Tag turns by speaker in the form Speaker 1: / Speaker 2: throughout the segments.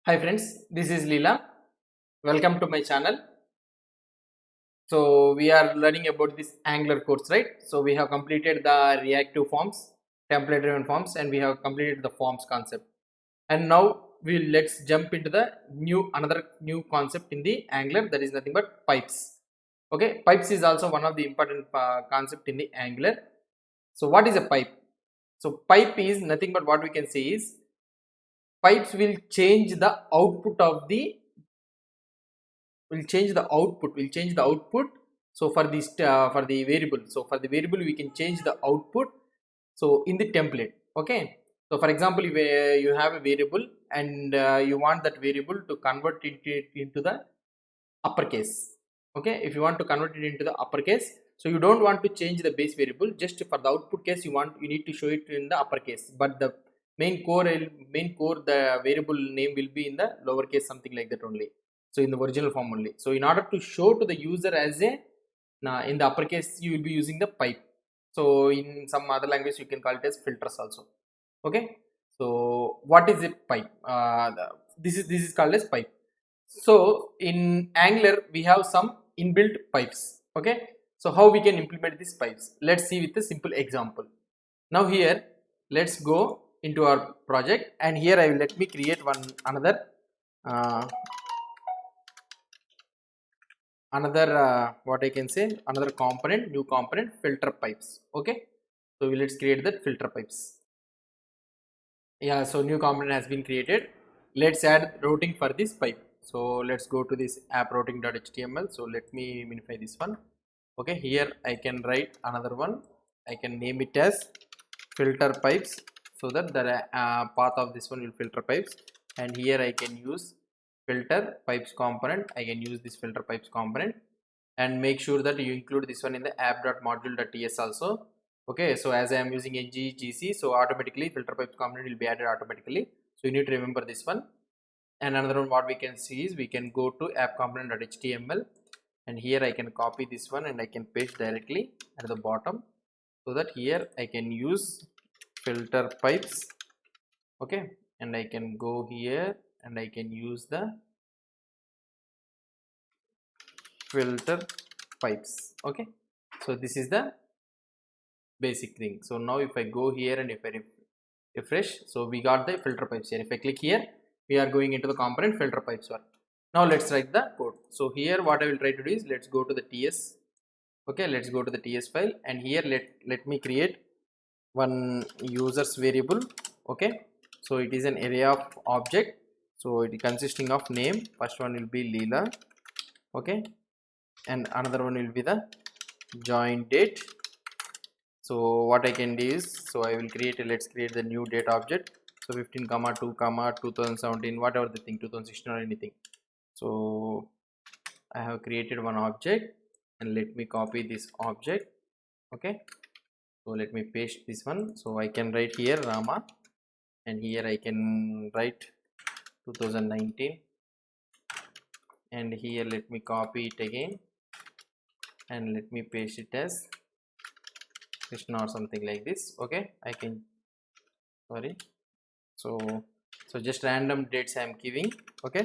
Speaker 1: Hi friends, this is Leela. Welcome to my channel. So we are learning about this Angular course, right? So we have completed the reactive forms, template driven forms, and we have completed the forms concept. And now let's jump into the another new concept in the Angular, that is nothing but pipes. Okay, pipes is also one of the important concept in the Angular. So what is a pipe? So pipe is nothing but what we can say is pipes will change the output. So for this for the variable, we can change the output, so in the template. Okay, so for example, if you have a variable and you want that variable to convert it into the uppercase. Okay, if you want to convert it into the uppercase, so you don't want to change the base variable, just for the output case you need to show it in the uppercase, but the main core the variable name will be in the lowercase, something like that only. So in the original form only. So in order to show to the user as a in the uppercase, you will be using the pipe. So in some other language you can call it as filters also. Okay, so what is a pipe? This is called as pipe. So in Angular we have some inbuilt pipes. Okay, so how we can implement these pipes, let's see with a simple example. Now here let's go into our project, and here I will let me create uh, another what I can say, another component, new component, filter pipes. Okay, so let's create that filter pipes. Yeah, so new component has been created. Let's add routing for this pipe. So let's go to this app routing.html. So let me minify this one. Okay, here I can write another one. I can name it as filter pipes, so that the path of this one will filter pipes. And here I can use filter pipes component. I can use this filter pipes component, and make sure that you include this one in the app.module.ts also. Okay, so as I am using ngGC, so automatically filter pipes component will be added automatically. So you need to remember this one. And another one what we can see is we can go to app component.html, and here I can copy this one and I can paste directly at the bottom, so that here I can use filter pipes. Okay, and I can go here and I can use the filter pipes. Okay, so this is the basic thing. So now if I go here and if I refresh, so we got the filter pipes here. If I click here, we are going into the component filter pipes one. Now let's write the code. So here what I will try to do is, let's go to the ts. Okay, let's go to the ts file, and here let me create one users variable. Okay, so it is an array of object, so it is consisting of name. First one will be Leela. Okay, and another one will be the join date. So what I can do is, so I will create let's create the new date object. So 15 comma 2 comma 2017, whatever the thing, 2016 or anything. So I have created one object, and let me copy this object. Okay, so let me paste this one. So I can write here Rama, and here I can write 2019, and here let me copy it again and let me paste it as Krishna or something like this. Okay, I can, sorry, so just random dates I am giving. Okay,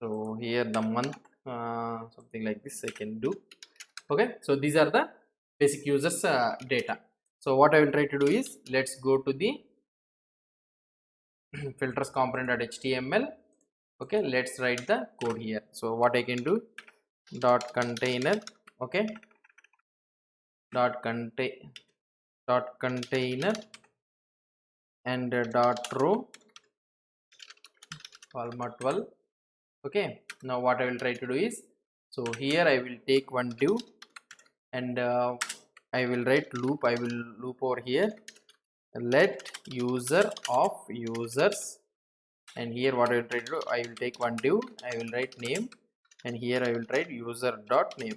Speaker 1: so here the month, something like this I can do. Okay, so these are the basic users data. So what I will try to do is, let's go to the filters component.html. Okay, let's write the code here. So what I can do, dot container. Okay, dot contain dot container and dot row column 12. Okay, now what I will try to do is, so here I will take one div, and I will write loop. I will loop over here, let user of users, and here what I will try to do, I will take one div, I will write name, and here I will write user dot name.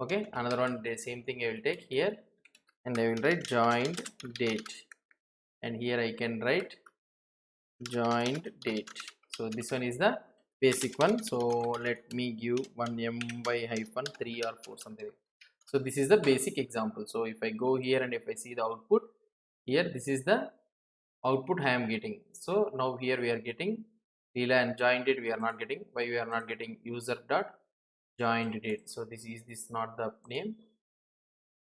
Speaker 1: Okay, another one, the same thing I will take here, and I will write joined date, and here I can write joined date. So this one is the basic one. So let me give one my hyphen 3 or 4 something. So this is the basic example. So if I go here and if I see the output here, this is the output I am getting. So now here we are getting Leela and join date we are not getting. Why we are not getting user dot joined date? So this not the name.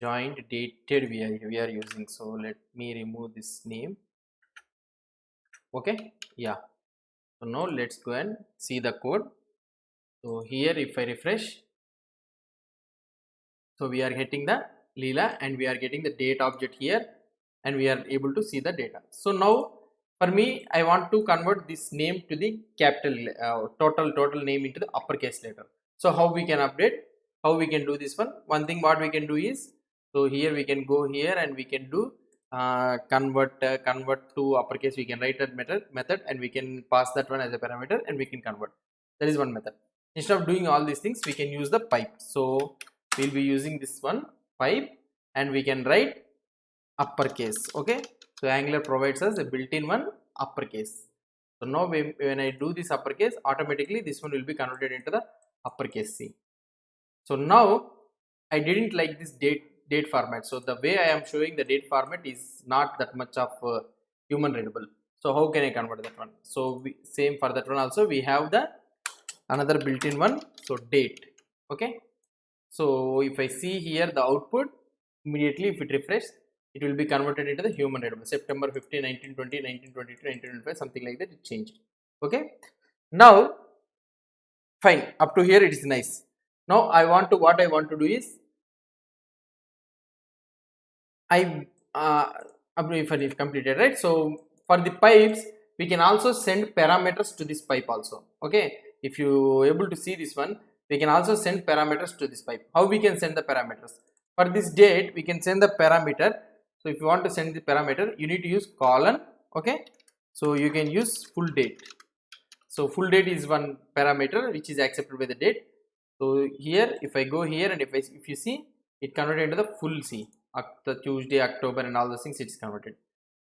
Speaker 1: Joined dated we are using. So let me remove this name. Okay, yeah. So now let's go and see the code. So here if I refresh, so we are getting the Leela and we are getting the date object here and we are able to see the data. So now for me, I want to convert this name to the capital total name into the uppercase letter. So how we can update, how we can do this one thing what we can do is, so here we can go here and we can do convert to uppercase. We can write that method and we can pass that one as a parameter and we can convert. That is one method. Instead of doing all these things, we can use the pipe. So we'll be using this one pipe and we can write uppercase. Okay, so Angular provides us a built-in one uppercase. So now when I do this uppercase, automatically this one will be converted into the uppercase C. So now I didn't like this date format. So the way I am showing the date format is not that much of human readable. So how can I convert that one? So same for that one also we have the another built-in one. So date. Okay. So if I see here the output, immediately if it refresh, it will be converted into the human readable. September 15, 1920, 1922, 1925, something like that, it changed. Okay. Now, fine, up to here it is nice. Now what I want to do is, if I completed, right? So for the pipes, we can also send parameters to this pipe also. Okay. If you able to see this one, we can also send parameters to this pipe. How we can send the parameters? For this date, we can send the parameter. So if you want to send the parameter, you need to use colon. Okay. So you can use full date. So full date is one parameter which is accepted by the date. So here, if I go here and if you see, it converted into the full C. The Tuesday, October, and all those things it's converted.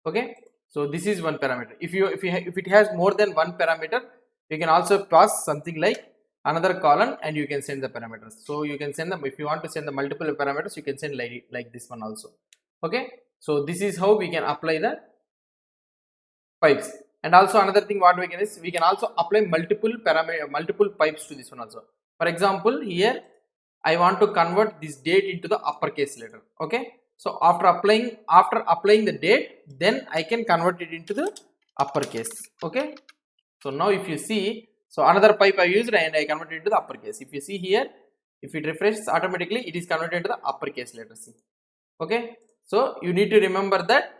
Speaker 1: Okay. So this is one parameter. If it has more than one parameter, you can also pass something like another column and you can send the parameters. So you can send them if you want to send the multiple parameters, you can send like this one also. Okay. So this is how we can apply the pipes. And also another thing what we can is we can also apply multiple pipes to this one also. For example, here I want to convert this date into the uppercase letter. Okay. So after applying the date, then I can convert it into the uppercase. Okay. So now if you see, so another pipe I used and I converted it into the uppercase. If you see here, if it refreshes automatically, it is converted into the uppercase letter C. Okay. So you need to remember that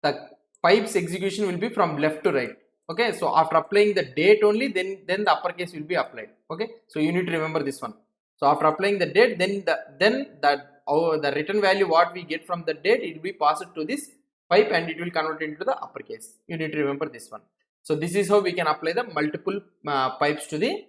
Speaker 1: the pipes execution will be from left to right. Okay. So after applying the date only, then the uppercase will be applied. Okay. So you need to remember this one. So after applying the date, then the written value what we get from the date, it will be passed to this pipe and it will convert into the uppercase. You need to remember this one. So this is how we can apply the multiple pipes to the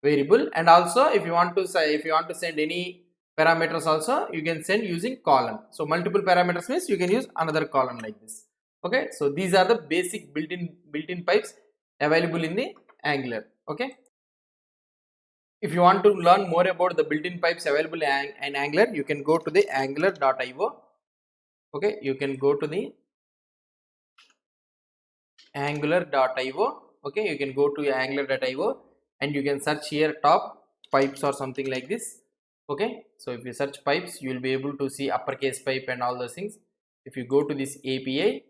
Speaker 1: variable. And also if you want to send any parameters also, you can send using colon. So multiple parameters means you can use another colon like this. Okay. So these are the basic built-in pipes available in the Angular. Okay. If you want to learn more about the built-in pipes available in Angular, you can go to the angular.io. Okay, you can go to the angular.io. Okay, you can go to angular.io and you can search here top pipes or something like this. Okay, so if you search pipes, you will be able to see uppercase pipe and all those things. If you go to this API,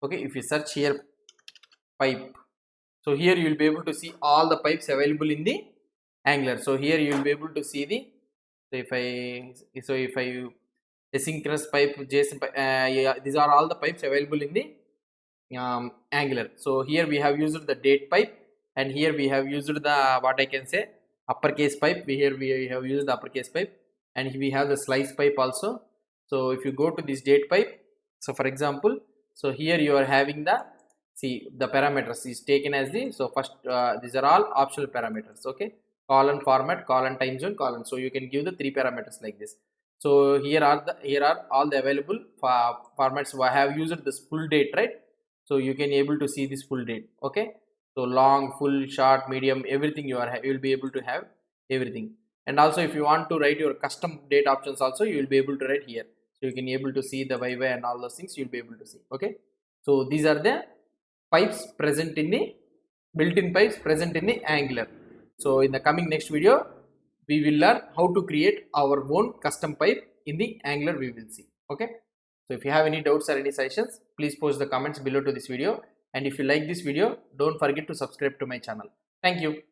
Speaker 1: okay, if you search here pipe, so here you will be able to see all the pipes available in the Angular. So here you will be able to see the, so if I asynchronous pipe, JSON pipe, yeah, these are all the pipes available in the Angular. So here we have used the date pipe and here we have used the what I can say uppercase pipe. We have used the uppercase pipe and we have the slice pipe also. So if you go to this date pipe, so for example, so here you are having the, see the parameters is taken as the, so first these are all optional parameters. Okay, colon format, colon time zone, colon. So you can give the three parameters like this. So here are all the available formats. I have used this full date, right? So you can able to see this full date. Okay, so long, full, short, medium, everything you will be able to have everything. And also if you want to write your custom date options also, you will be able to write here. So you can able to see the YY and all those things you will be able to see. Okay, So these are the pipes present in the built-in pipes present in the Angular. So in the coming next video, we will learn how to create our own custom pipe in the Angular. We will see. Okay. So if you have any doubts or any suggestions, please post the comments below to this video. And if you like this video, don't forget to subscribe to my channel. Thank you.